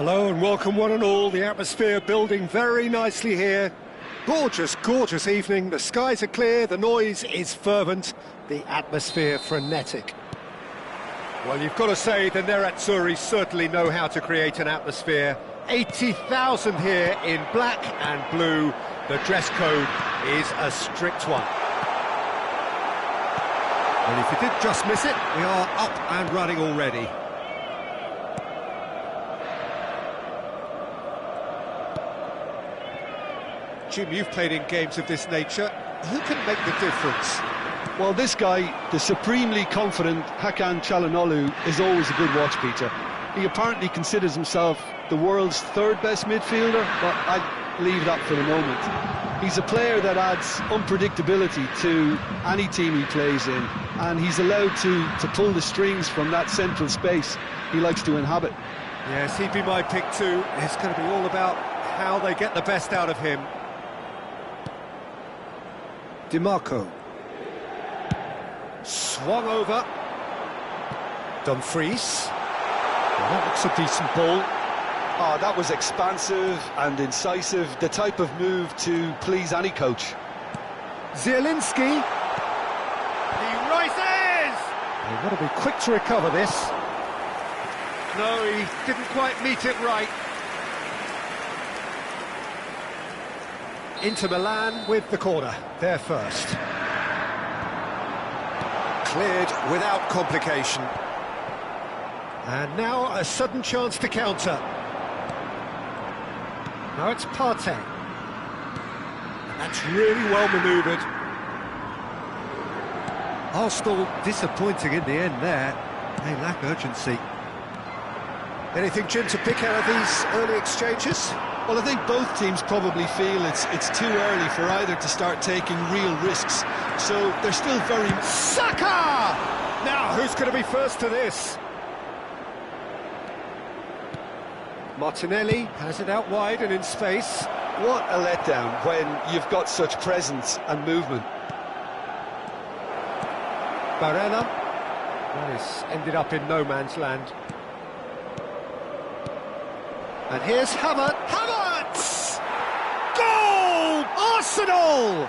Hello and welcome one and all. The atmosphere building very nicely here. Gorgeous, gorgeous evening. The skies are clear, the noise is fervent, the atmosphere frenetic. Well, you've got to say the Nerazzurri certainly know how to create an atmosphere. 80,000 here in black and blue. The dress code is a strict one. And if you did just miss it, we are up and running already. Jim, you've played in games of this nature. Who can make the difference? Well, this guy, the supremely confident Hakan Çalhanoğlu, is always a good watch, Peter. He apparently considers himself the world's third best midfielder, but I'd leave that for the moment. He's a player that adds unpredictability to any team he plays in, and he's allowed to pull the strings from that central space he likes to inhabit. Yes, he'd be my pick too. It's going to be all about how they get the best out of him. DiMarco. Swung over. Dumfries. Well, that looks a decent ball. Oh, that was expansive and incisive, the type of move to please any coach. Zielinski. He rises! They've got to be quick to recover this. No, he didn't quite meet it right. Inter Milan with the corner, there first. Cleared without complication. And now a sudden chance to counter. Now it's Partey. And that's really well manoeuvred. Arsenal disappointing in the end there. They lack urgency. Anything, Jim, to pick out of these early exchanges? Well, I think both teams probably feel it's too early for either to start taking real risks. So they're still very... Saka! Now, who's going to be first to this? Martinelli has it out wide and in space. What a letdown when you've got such presence and movement. Barella. That has ended up in no man's land. And here's Havertz! Goal! Arsenal!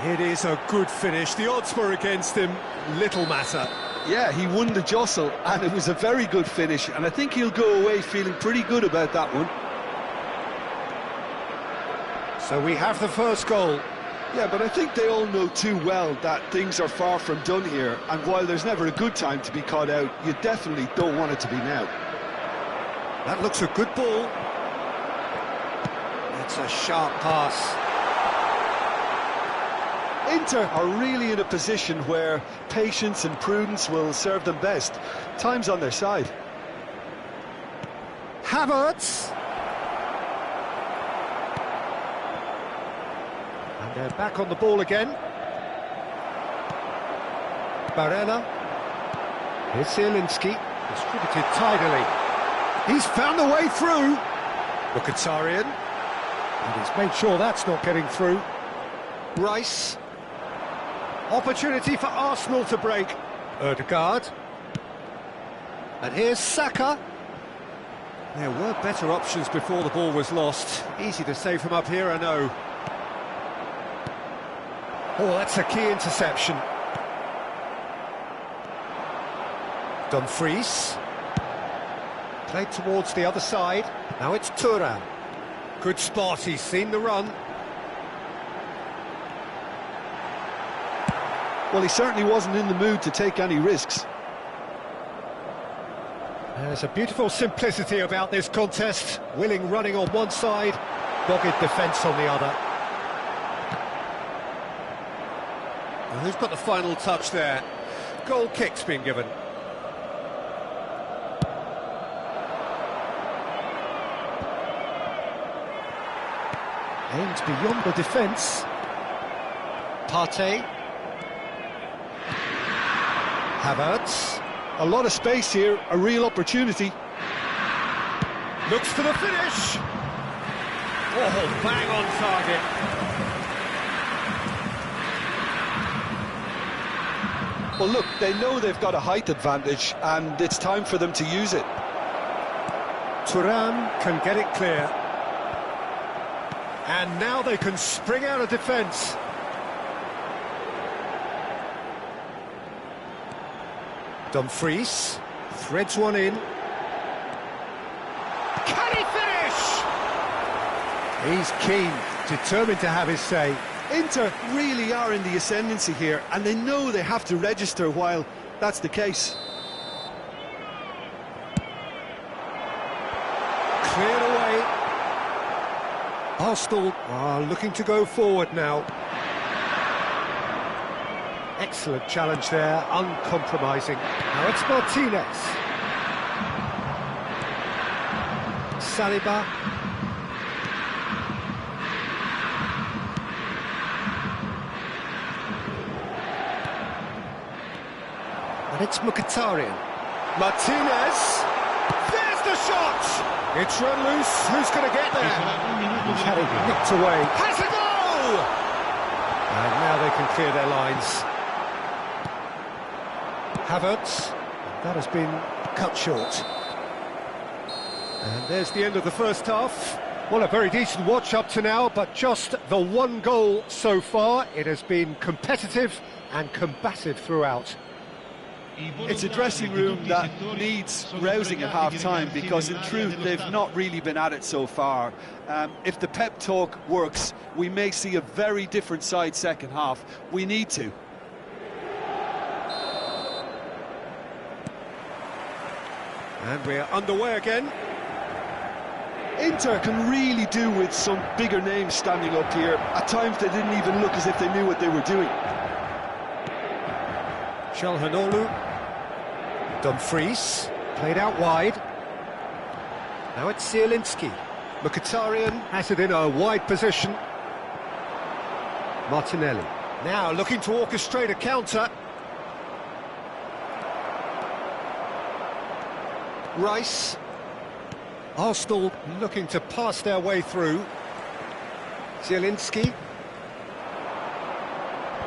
It is a good finish. The odds were against him. Little matter. Yeah, he won the jostle, and it was a very good finish, and I think he'll go away feeling pretty good about that one. So we have the first goal. Yeah, but I think they all know too well that things are far from done here, and while there's never a good time to be caught out, you definitely don't want it to be now. That looks a good ball. It's a sharp pass. Inter are really in a position where patience and prudence will serve them best. Time's on their side. Havertz. And they're back on the ball again. Barella. Here's Zielinski. Distributed tidily. He's found a way through. Mkhitaryan. And he's made sure that's not getting through. Rice. Opportunity for Arsenal to break. Ødegaard. And here's Saka. There were better options before the ball was lost. Easy to say from up here, I know. Oh, that's a key interception. Dumfries. Played towards the other side. Now it's Thuram. Good spot, he's seen the run. Well, he certainly wasn't in the mood to take any risks. There's a beautiful simplicity about this contest. Willing running on one side, dogged defence on the other. Well, who's got the final touch there? Goal kick's been given. Aimed beyond the defence. Partey. Havertz. A lot of space here, a real opportunity. Looks for the finish. Oh, bang on target. Well, look, they know they've got a height advantage, and it's time for them to use it. Thuram can get it clear. And now they can spring out of defence. Dumfries threads one in. Can he finish? He's keen, determined to have his say. Inter really are in the ascendancy here, and they know they have to register while that's the case. Cleared away. Arsenal are looking to go forward now. Excellent challenge there, uncompromising. Now it's Martinez. Saliba. And it's Mkhitaryan. Martinez. There's the shot! It's run loose. Who's going to get there? He's had it nicked away. Has a goal! And now they can clear their lines. Havertz. That has been cut short. And there's the end of the first half. Well, a very decent watch up to now, but just the one goal so far. It has been competitive and combative throughout. It's a dressing room that needs rousing at half-time, because in truth they've not really been at it so far. If the pep talk works, we may see a very different side second half. We need to. And we're underway again. Inter can really do with some bigger names standing up here. At times they didn't even look as if they knew what they were doing. Çalhanoğlu. Dumfries, played out wide. Now it's Zielinski. Mkhitaryan has it in a wide position. Martinelli. Now looking to orchestrate a counter. Rice. Arsenal looking to pass their way through. Zielinski.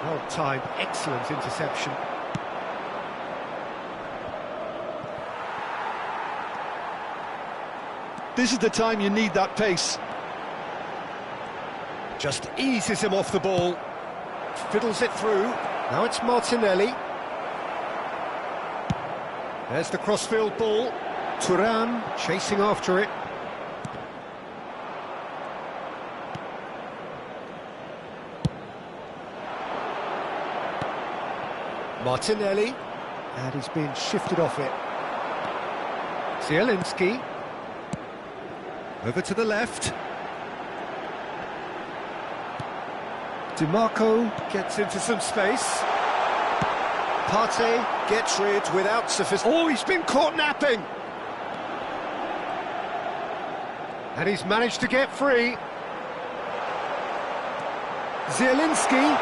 Well timed, excellent interception. This is the time you need that pace. Just eases him off the ball. Fiddles it through. Now it's Martinelli. There's the crossfield ball. Thuram chasing after it. Martinelli. And he's been shifted off it. Zielinski. Over to the left. DiMarco gets into some space. Partey gets rid without sufficient... Oh, he's been caught napping! And he's managed to get free. Zielinski.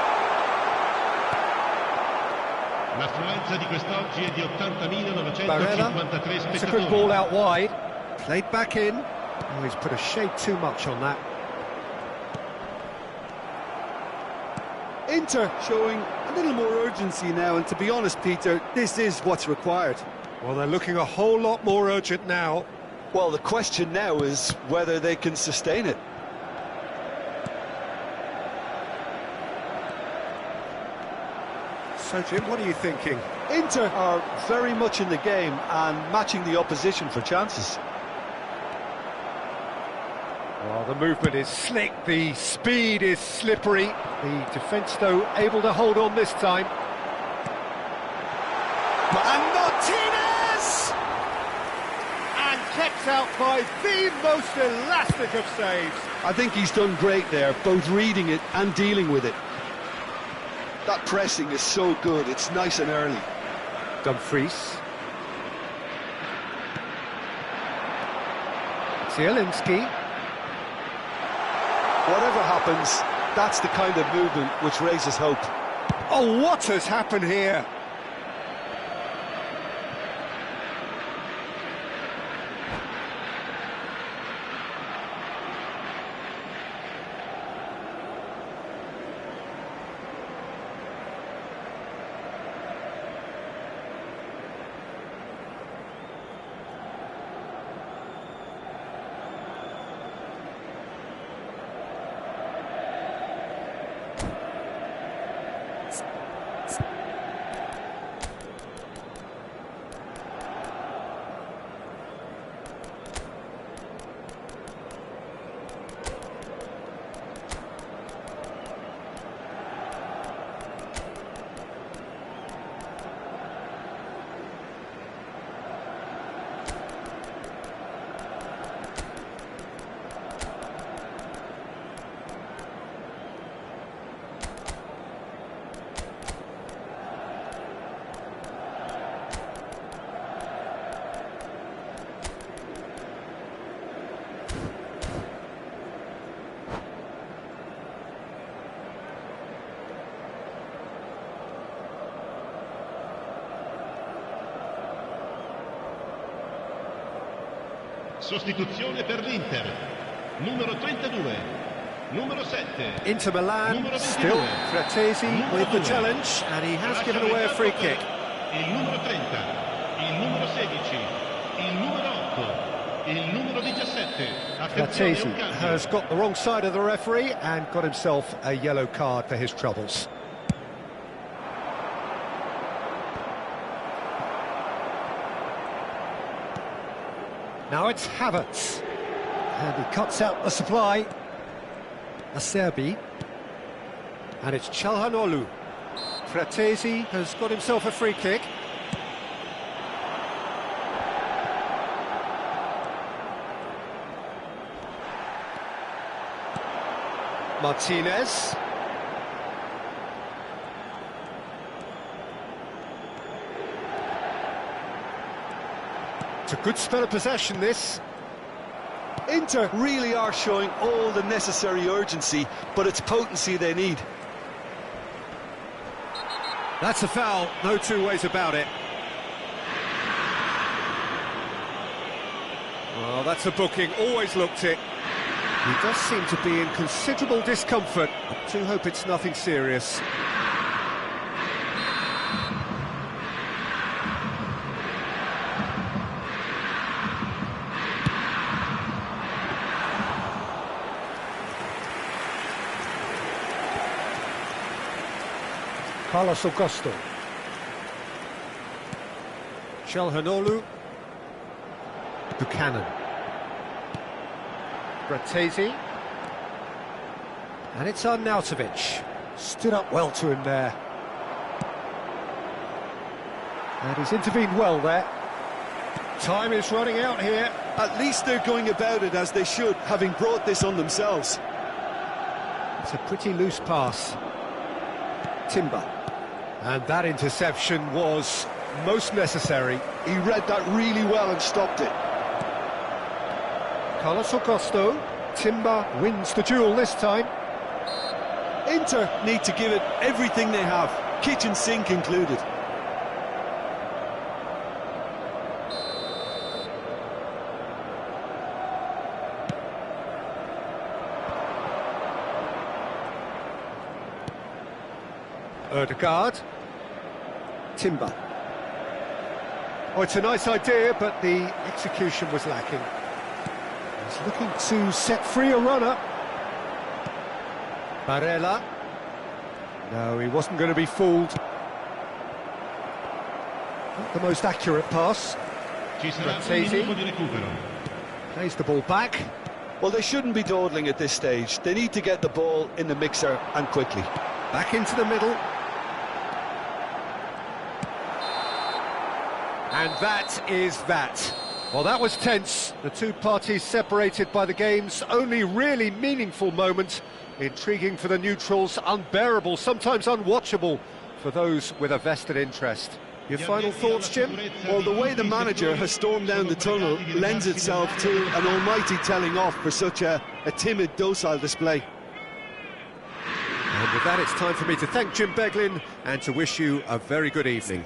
L'affluenza di quest'oggi è di 80.953 Barella. It's a good ball out wide. Played back in. Oh, he's put a shade too much on that. Inter showing a little more urgency now, and to be honest, Peter, this is what's required. Well, they're looking a whole lot more urgent now. Well, the question now is whether they can sustain it. So, Jim, what are you thinking? Inter are very much in the game and matching the opposition for chances. Well, the movement is slick, the speed is slippery. The defence, though, able to hold on this time. And Martinez! And kept out by the most elastic of saves. I think he's done great there, both reading it and dealing with it. That pressing is so good, it's nice and early. Dumfries. Zielinski. Whatever happens, that's the kind of movement which raises hope. Oh, what has happened here? Sostituzione per l'Inter. Numero 32. Numero 7. Inter Milan, Numero 22. still Fratesi Numero with the 2. challenge, and he has given away a free kick. Il numero 30, il numero 16, il numero 8, il numero 17. Attenzione, Fratesi un cambio. has got the wrong side of the referee and got himself a yellow card for his troubles. Now it's Havertz, and he cuts out the supply. Acerbi, and it's Çalhanoğlu. Fratesi has got himself a free kick. Martinez. It's a good spell of possession, this. Inter really are showing all the necessary urgency, but it's potency they need. That's a foul, no two ways about it. Well, that's a booking, always looked it. He does seem to be in considerable discomfort. I do hope it's nothing serious. Carlos Augusto. Çalhanoğlu. Buchanan. Fratesi. And it's Arnautovic. Stood up well to him there. And he's intervened well there. Time is running out here. At least they're going about it as they should, having brought this on themselves. It's a pretty loose pass. Timber. And that interception was most necessary. He read that really well and stopped it. Carlos Augusto. Timber wins the duel this time. Inter need to give it everything they have, kitchen sink included. Ødegaard. Timber. Oh, it's a nice idea, but the execution was lacking. He's looking to set free a runner. Barella. No, he wasn't going to be fooled. Not the most accurate pass. Ci sarà un minuto di recupero. Plays the ball back. Well, they shouldn't be dawdling at this stage. They need to get the ball in the mixer and quickly. Back into the middle. And that is that. Well, that was tense. The two parties separated by the game's only really meaningful moment. Intriguing for the neutrals, unbearable, sometimes unwatchable for those with a vested interest. Your final thoughts, Jim? Well, the way the manager has stormed down the tunnel lends itself to an almighty telling off for such a timid, docile display. And with that, it's time for me to thank Jim Beglin and to wish you a very good evening.